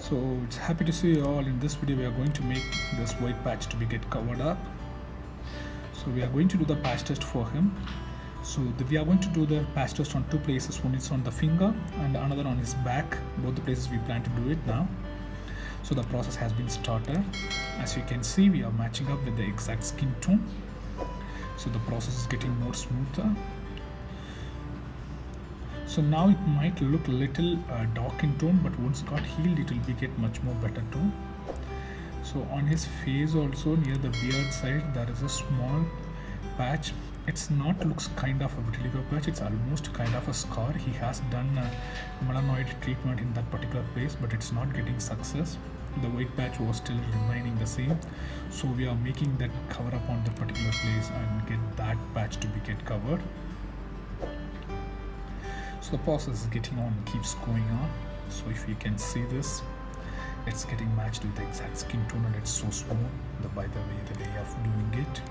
So it's happy to see you all. In this video we are going to make this white patch to be get covered up. So we are going to do the patch test for him. So we are going to do the patch test on two places. One is on the finger and another on his back. Both the places we plan to do it now. So the process has been started. As you can see, we are matching up with the exact skin tone. So the process is getting more smoother. So now it might look a little dark in tone, but once it got healed it will be get much more better tone. So on his face also, near the beard side, there is a small patch. It's not looks kind of a vitiligo patch, it's almost kind of a scar. He has done a melanoid treatment in that particular place, but it's not getting success. The white patch was still remaining the same. So we are making that cover up on the particular place and get that patch to be get covered. So the process is getting on, keeps going on. So if you can see this, it's getting matched with the exact skin tone and it's so smooth. By the way of doing it,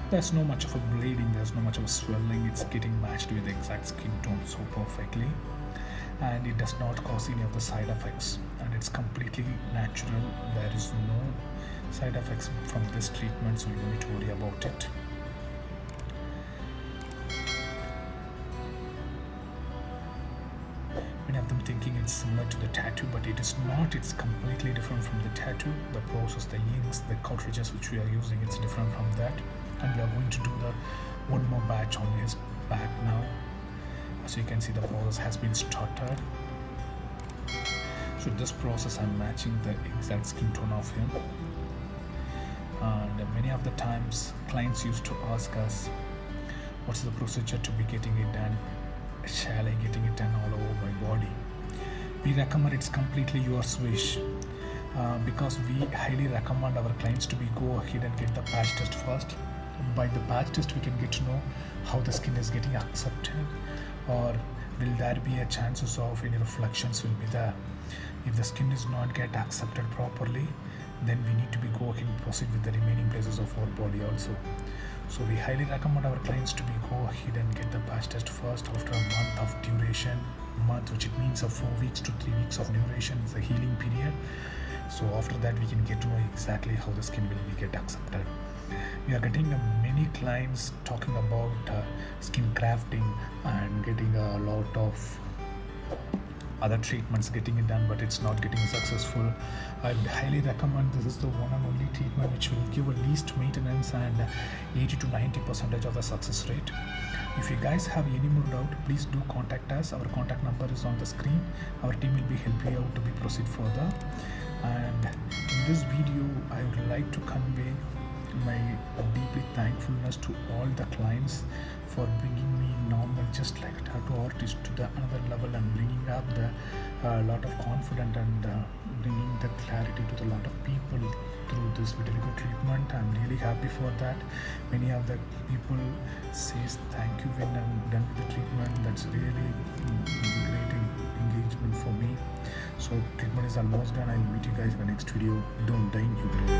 there's no much of a bleeding, there's no much of a swelling. It's getting matched with the exact skin tone so perfectly, and it does not cause any of the side effects, and it's completely natural. There is no side effects from this treatment, so you don't need to worry about it. Many of them thinking it's similar to the tattoo, but it is not. It's completely different from the tattoo. The process, the inks, the cartridges which we are using, it's different from that. And we are going to do the one more batch on his back now. As you can see, the process has been started. So this process, I'm matching the exact skin tone of him. And many of the times clients used to ask us, what's the procedure to be getting it done? Shall I getting it done all over my body? We recommend it's completely your wish, because we highly recommend our clients to be go ahead and get the patch test first. By the patch test we can get to know how the skin is getting accepted, or will there be a chances of any reflections will be there. If the skin is not get accepted properly, then we need to be go ahead and proceed with the remaining places of our body also. So we highly recommend our clients to be go ahead and get the patch test first after a month of duration. Which it means 4 weeks to 3 weeks of duration is the healing period. So after that we can get to know exactly how the skin will be get accepted. We are getting many clients talking about skin grafting and getting a lot of other treatments getting it done, but it's not getting successful. I would highly recommend this is the one and only treatment which will give a least maintenance and 80 to 90% of the success rate. If you guys have any more doubt, please do contact us. Our contact number is on the screen. Our team will be helping you out to be proceed further. And in this video I would like to convey my deeply thankfulness to all the clients for bringing me normal, just like a tattoo artist, to the another level and bringing up the lot of confidence and bringing the clarity to the lot of people through this vitiligo treatment. I'm really happy for that. Many of the people says thank you when I'm done with the treatment. That's really great engagement for me. So treatment is almost done. I'll meet you guys in the next video. Don't die in you.